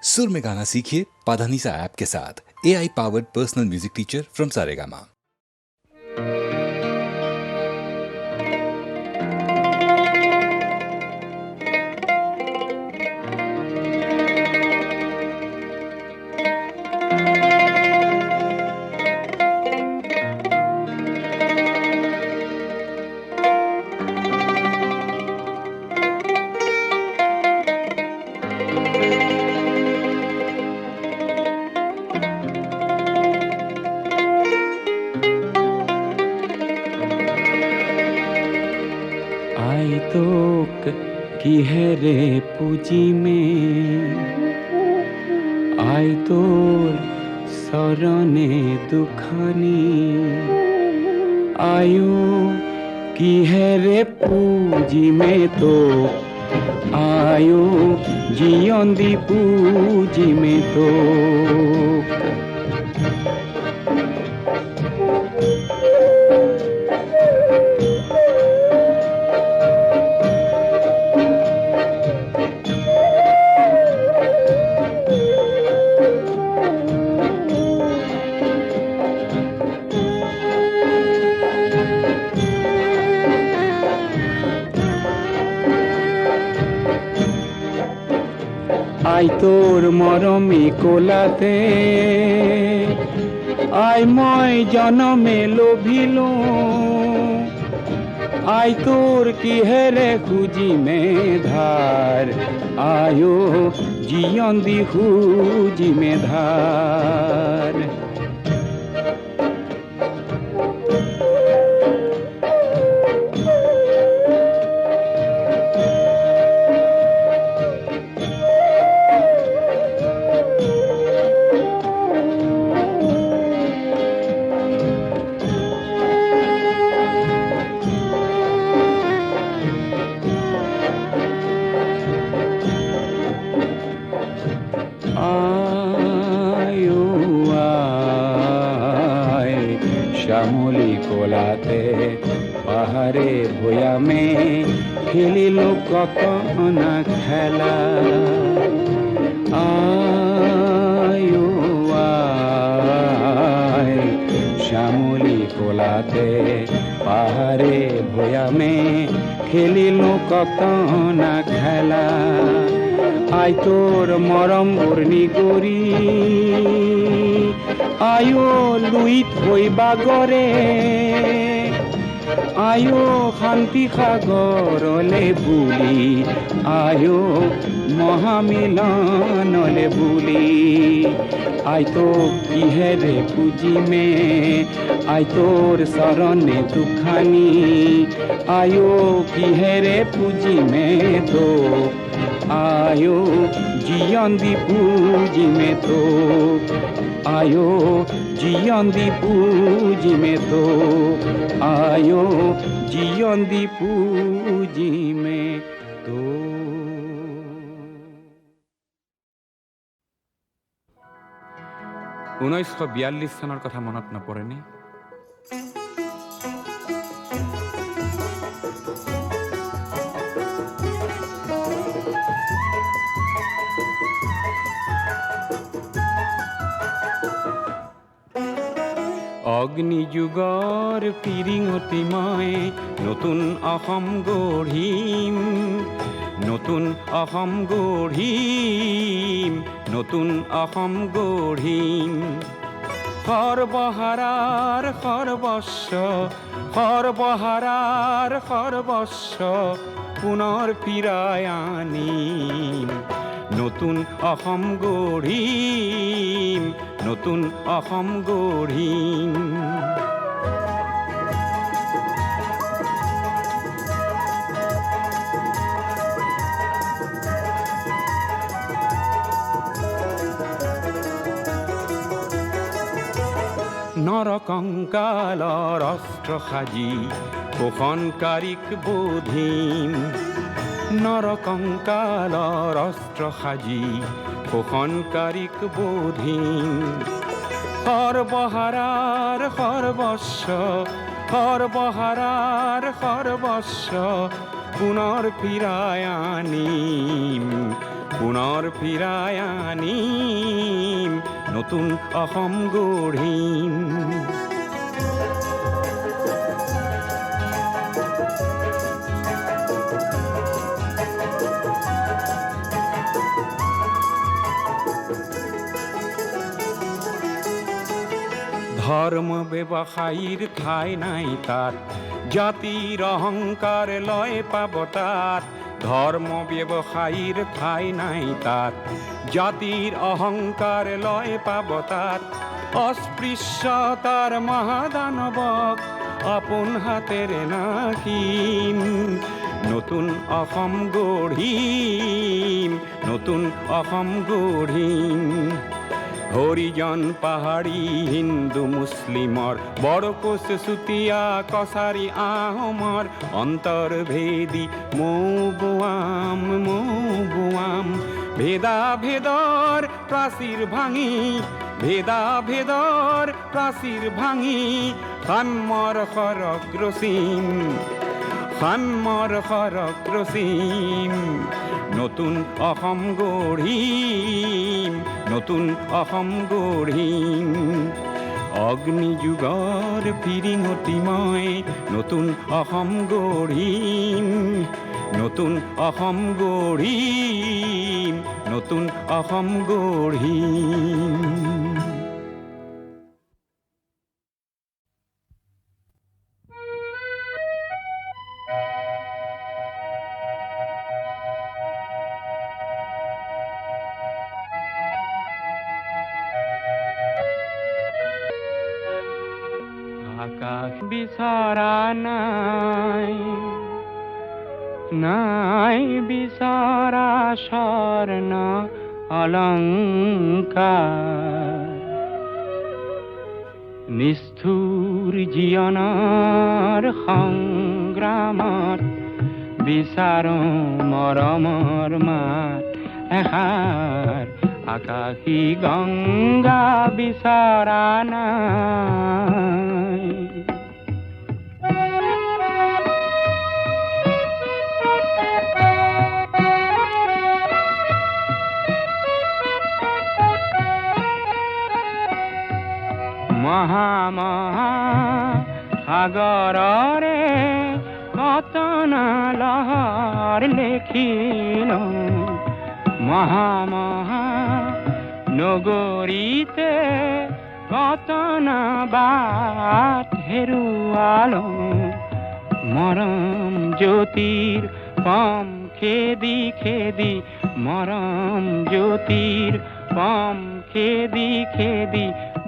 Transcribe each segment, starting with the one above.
सुर में गाना सीखिए पाधानीसा ऐप के साथ। AI powered personal music teacher from Saregama. তোক কি হেরে পুঁজি মে আয় তোর শরণে দুখানি আয়ু কি হেরে পুঁজি মে তো আয়ু জিয়ন্দি পুঁজি মে তো আই তোর মরমে কোলাতে আই মই জনমে লোভিল আই তোর কি হেরে খুঁজি মে ধার আয়ো জিয়ন্দি খুঁজি মে ধার শ্যামলি কোলাতে পাহাড়ে ভয়ামে খেলিল কত না খেলা আয়ো আয় শ্যামলি কোলাতে পাহাড়ে ভয়ামে খেলিল কত না খেলা আই তোর মরম বর্ণি গরি আয়ো লুইত হই বাগরে আয়ো শান্তি সাগরলে বুলি আয়ো মহামিলনলে বুলি আই তো কিহেরে পুঁজি মে আই তোর শরণে দুখানি আয়ো কিহেরে পুঁজি মে তো আয়ো জিয়ন্দি পুঁজি মে তো আয়ো জিয়ন্দি পুঁজি মে তো আয়ো জিয়ন্দি পুঁজি মে তো 1942 চনৰ কথা মনত নপৰেনে অগ্নিযুগৰ পিৰিঙতি মই নতুন অসম গঢ়িম নতুন অসম গঢ়িম নতুন অসম গঢ়িম সৰ্বহাৰাৰ সৰ্বস্ব সৰ্বহাৰাৰ সৰ্বস্ব পুনৰ ফিৰাই আনিম নতুন অসম গঢ়িম নতুন অসম গঢ়িম নৰকংকালৰ অস্ত্ৰ সাজি শোষণকাৰীক বোধিম নৰকংকালৰ অস্ত্ৰ সাজি শোষণকাৰীক বোধিম সৰ্বহাৰাৰ সৰ্বস্ব সৰ্বহাৰাৰ সৰ্বস্ব পুনৰ ফিৰাই আনিম পুনৰ ফিৰাই আনিম নতুন অসম গঢ়িম ধৰ্ম ব্যৱসায়ীৰ ঠাই নাই তাত জাতিৰ অহংকাৰ লয় পাব তাত ধৰ্ম ব্যৱসায়ীৰ ঠাই নাই তাত জাতিৰ অহংকাৰ লয় পাব তাত অস্পৃশ্যতাৰ মহাদানৱক আপোন হাতেৰে নাকিম নতুন অসম গঢ়িম নতুন অসম গঢ়িম হৰিজন পাহাৰী হিন্দু মুছলিমৰ বৰকোচ চুতীয়া কছাৰী আহোমৰ অন্তৰ্ভেদী মৌ ভেদা ভেদৰ প্ৰাচীৰ ভাঙি সাম্যৰ খৰগ ৰচিম নতুন অসম গঢ়িম নতুন অসম গঢ়িম অগ্নিযুগৰ ফিৰিঙতি মই নতুন অসম গঢ়িম নতুন অসম গঢ়িম নতুন অসম গঢ়িম আকাশ বিচৰা নাই বিচৰা স্বৰ্ণ অলংকাৰ নিষ্ঠুৰ জীৱনৰ সংগ্ৰামত বিচাৰো মৰমৰ মাত এষাৰ আকাশী গংগা বিচৰা নাই সাগৰৰে কতন লহৰ লেখিলো নগৰীতে কতন বাট হেৰুৱালো মৰম জ্যোতিৰ পম খেদি খেদি মৰম জ্যোতিৰ পম খেদি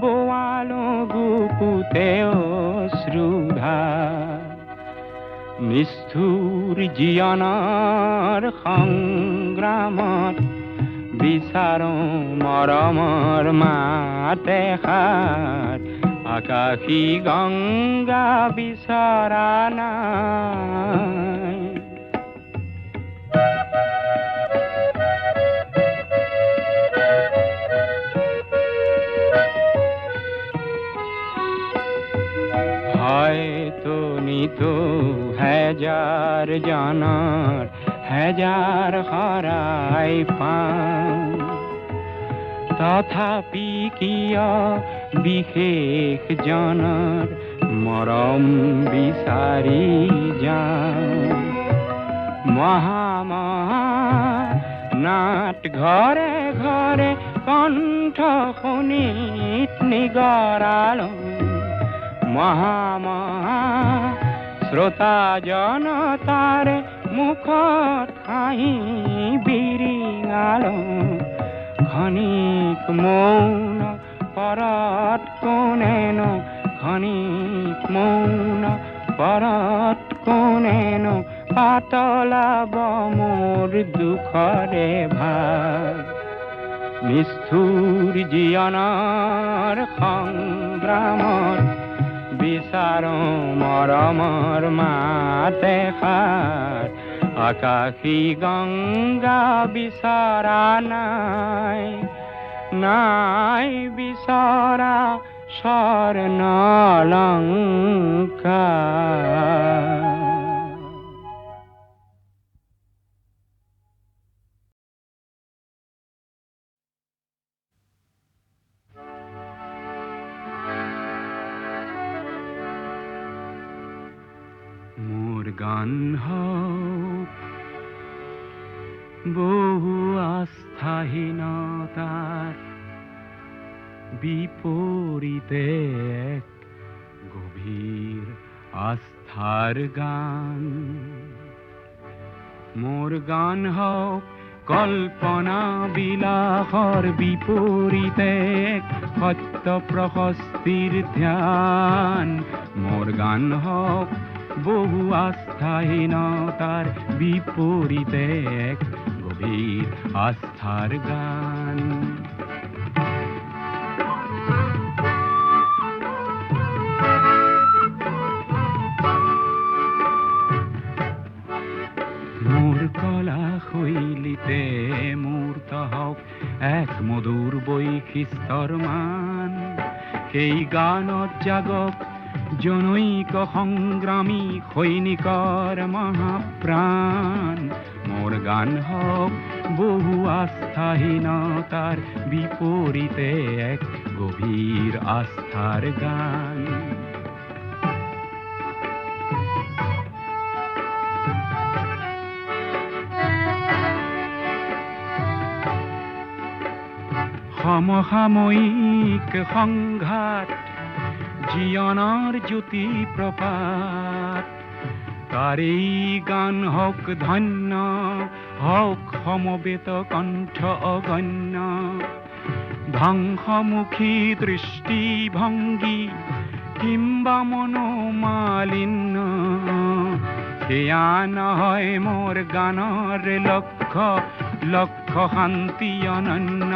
বোৱালো গুপুতে অশ্ৰুধাৰ নিষ্ঠুৰ জীৱনৰ সংগ্ৰামত বিচাৰো মৰমৰ মাত এষাৰ আকাশী গংগা বিচৰা নাই হয়তো নিতো হেজাৰ জনৰ হেজাৰ হৰাই পাওঁ তথাপি কিয় বিশেষ জনৰ মৰম বিচাৰি যাওঁ নাট ঘৰে ঘৰে কণ্ঠ শুনিত নিগৰালো শ্ৰোতা জনতাৰে মুখত হাঁহি বিৰিঙালো ক্ষণিক মৌন পৰত কোনেনো ক্ষণিক মৌন পৰত কোনেনো পাতলাব মোৰ দুখৰে ভাগ নিষ্ঠুৰ জীৱনৰ সংগ্ৰামত বিচাৰো মৰমৰ মাত এষাৰ আকাশী গংগা বিচৰা নাই বিচৰা স্বৰ্ণ অলংকাৰ গান হোক বহু আস্থাহীনতাৰ বিপৰীতে এক গভীৰ আস্থাৰ গান। মোৰ গান হোক কল্পনা বিলাসৰ বিপৰীতে এক সত্য প্ৰশস্তিৰ ধ্যান। মোৰ গান হোক বহু আস্থাহীনতাৰ বিপৰীতে এক গভীৰ আস্থাৰ গান। মোৰ কলা শৈলীতে মূৰ্ত হওক এক মধুৰ বৈশিষ্ট্যৰ মান। সেই গানত জাগক জনৈক সংগ্ৰামী সৈনিকৰ মহাপ্ৰাণ। মোৰ গান হোক বহু আস্থাহীনতাৰ বিপৰীতে এক গভীৰ আস্থাৰ গান। সমসাময়িক সংঘাত জীৱনৰ জ্যোতি প্ৰপাত। তাৰেই গান হওক ধন্য হওক সমবেত কণ্ঠ অগণ্য। ধ্বংসমুখী দৃষ্টিভংগী কিম্বা মনোমালিন্য সেয়া নহয় মোৰ গানৰ লক্ষ্য। লক্ষ্য শান্তি অনন্য।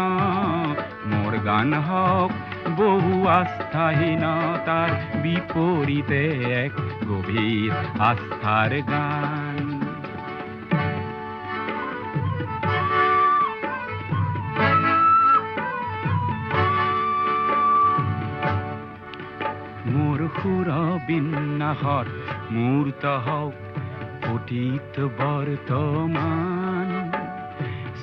মোর গান হোক বহু আস্থাহীনতার বিপরীতে এক গভীর আস্থার গান। মোর সুর বিন্যাসত মূর্ত হোক অতীত বর্তমান।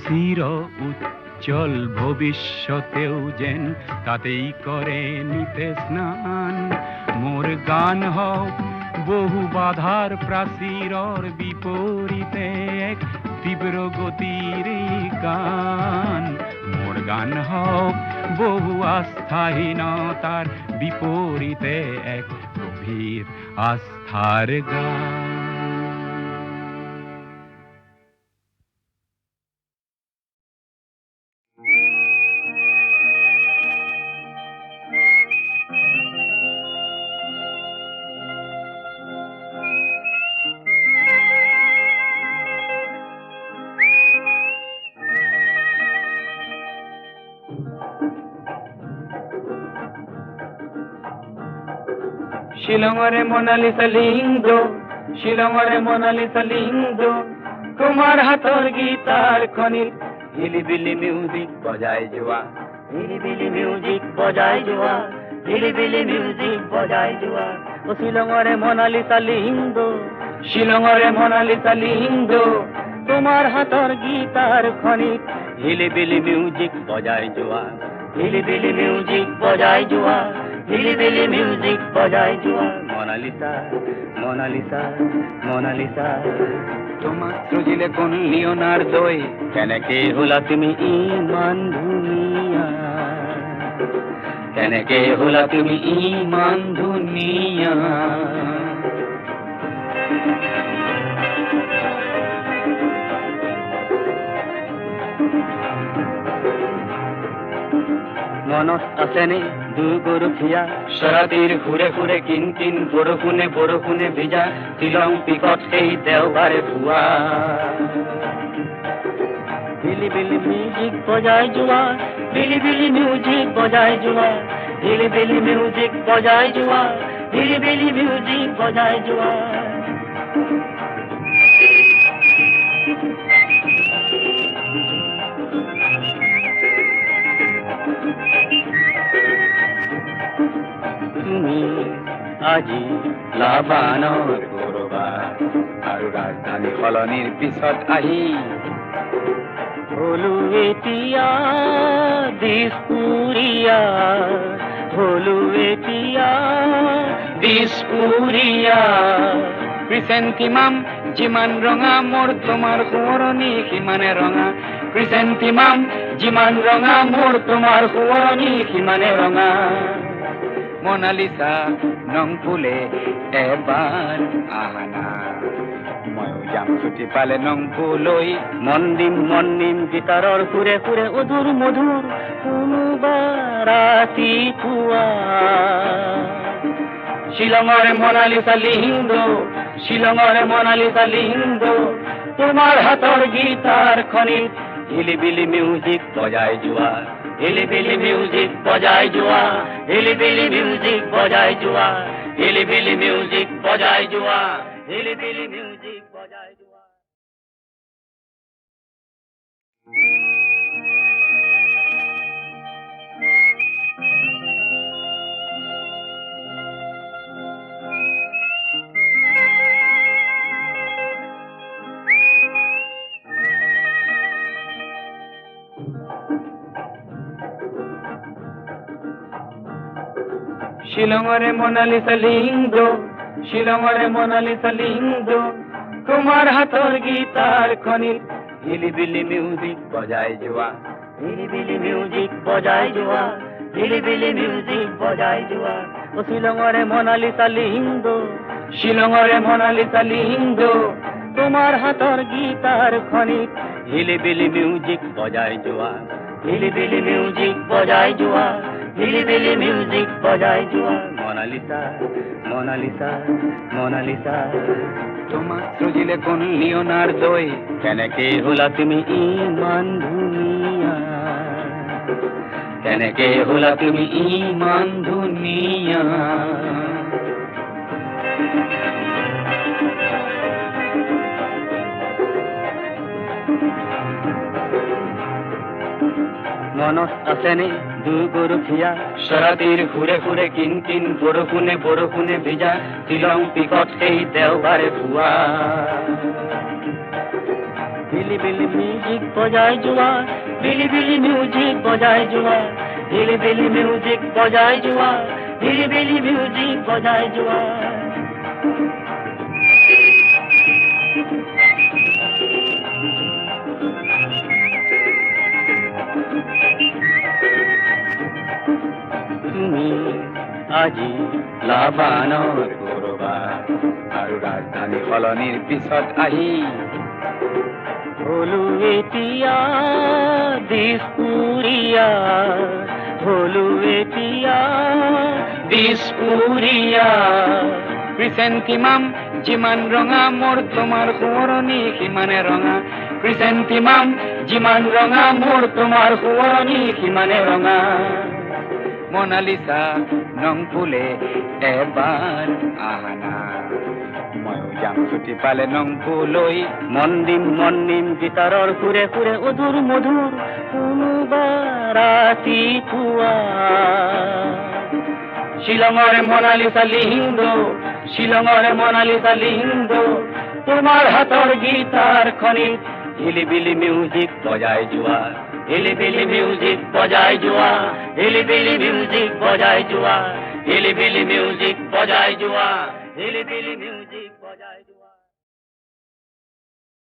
চির উজ্জ্বল ভবিষ্যতেও যেন তাতেই করে নিতে স্নান। মোর গান হোক বহু বাধার প্রাচীরর বিপরীতে এক তীব্র গতির গান। মোর গান হোক বহু আস্থাহীনতার বিপরীতে এক গভীর আস্থার গান। শিলংরে মোনালিসা লিঙ্গ, শিলংরে মোনালিসা লিঙ্গ, তোমার হাতর গীতার খনি হিলিবিলি মিউজিক বজায় জোয়া। হিলিবিলি মিউজিক বজায় জোয়া। হিলিবিলি মিউজিক বজায় জোয়া। ও শিলংরে মোনালিসা লিঙ্গ, শিলংরে মোনালিসা লিঙ্গ, তোমার হাতর গীতার খনি হিলিবিলি মিউজিক বজায় জোয়া। হিলিবিলি মিউজিক বজায় জোয়া। হিলিবিলি মিউজিক বজায় জোয়া। মোনালিসা মোনালিসা মোনালিসা তোমার সজিলে কোন লিওনার্দোয় কেনেকে হলা তুমি ইমান ধুনিয়া। কেনেকে হলা তুমি ইমান ধুনিয়া। মনত আছেনে দুগরুখিয়া সরাদির ঘুরে ঘুরে কিন কিন বৰষুণে বৰষুণে ভিজা শিলং পিকত সেই দেওবাৰে পুৱা। হিলিবিলি মিউজিক বজাই যোৱা। হিলিবিলি মিউজিক বজাই যোৱা। হিলিবিলি মিউজিক বজাই যোৱা। হিলিবিলি মিউজিক বজাই যোৱা। তুমি আজি লাবানৰ কৰবাত আৰু ৰাজধানী সলনিৰ পিছত আহি হলো এতিয়া দিছপুৰীয়া। হলো এতিয়া দিছপুৰীয়া। ক্ৰিচেণ্টিমাম যিমান ৰঙা মোৰ তোমাৰ সোঁৱৰণি সিমানে ৰঙা ক্ৰিচেণ্টিমাম যিমান ৰঙা মোৰ তোমাৰ সোঁৱৰণি সিমানে ৰঙা মনালিসা নং ফুলে এবাৰ আহানা ময়ো যাম ছুটি পালে নং ফুলৈ মন দিম গীটাৰৰ সুৰে সুৰে অধুৰ মধুৰ কোনোবা ৰাতিপুৱা শিলঙৰে মনালিসা লিহিন্দু তোমাৰ হাতৰ গীতাৰ খনিত হিলিবিলি মিউজিক বজাই যোৱা হিলিবিলি মিউজিক বজাই যোৱা হিলিবিলি মিউজিক বজাই যোৱা হিলিবিলি মিউজিক বজাই যোৱা হিলিবিলি মিউজিক বজাই যোৱা শিলঙৰে মনালিসা লিহিন্দু তোমাৰ হাতৰ গীতাৰ খনিত হিলিবিলি মিউজিক বজাই যোৱা হিলিবিলি মিউজিক বজাই যোৱা হিলিবিলি মিউজিক বজাই যোৱা ও শিলঙৰে মনালিসা লিহিন্দু তোমাৰ হাতৰ গীতাৰ খনিত হিলিবিলি মিউজিক বজাই যোৱা হিলিবিলি মিউজিক বজাই যোৱা হিলিবিলি মিউজিক বজাই যোৱা মনালিসা তোমাক সজিলে কোন লিওনাৰ্দই কেনেকে হলা তুমি ইমান ধুনীয়া কেনেকে হলা তুমি ইমান ধুনীয়া মনত আছেনে দুগৰখীয়া শৰাতিৰ ঘূৰে ঘূৰে কিন কিন বৰষুণে ভিজা শ্বিলং পিকত সেই দেওবাৰে পুৱা হিলিবিলি মিউজিক বজাই যোৱা হিলিবিলি মিউজিক বজাই যোৱা হিলিবিলি মিউজিক বজাই যোৱা হিলিবিলি মিউজিক বজাই যোৱা তুমি আজি লাভানৰ কৰবাৰ আৰু ৰাজধানী সলনিৰ পিছত আহি হলো এতিয়া দিছপুৰীয়া হলো এতিয়া দিছপুৰীয়া ক্ৰিচেণ্টিমাম যিমান ৰঙা মোৰ তোমাৰ সোঁৱৰণি সিমানে ৰঙা ক্ৰিচেণ্টিমাম যিমান ৰঙা মোৰ তোমাৰ সোঁৱৰণি সিমানে ৰঙা মনালিসা নং ফুলে এবাৰ আহানা ময়ো যাম ছুটি পালে নং ফুলৈ মন দিম গীটাৰৰ সুৰে সুৰে অধুৰ মধুৰ কোনোবা ৰাতিপুৱা শিলঙৰে মনালিসা লিহিন্দু তোমাৰ হাতৰ গীতাৰ খনিত হিলিবিলি মিউজিক বজাই যোৱা হিলিবিলি মিউজিক বজাই যোৱা হিলিবিলি মিউজিক বজাই যোৱা হিলিবিলি মিউজিক বজাই যোৱা হিলিবিলি মিউজিক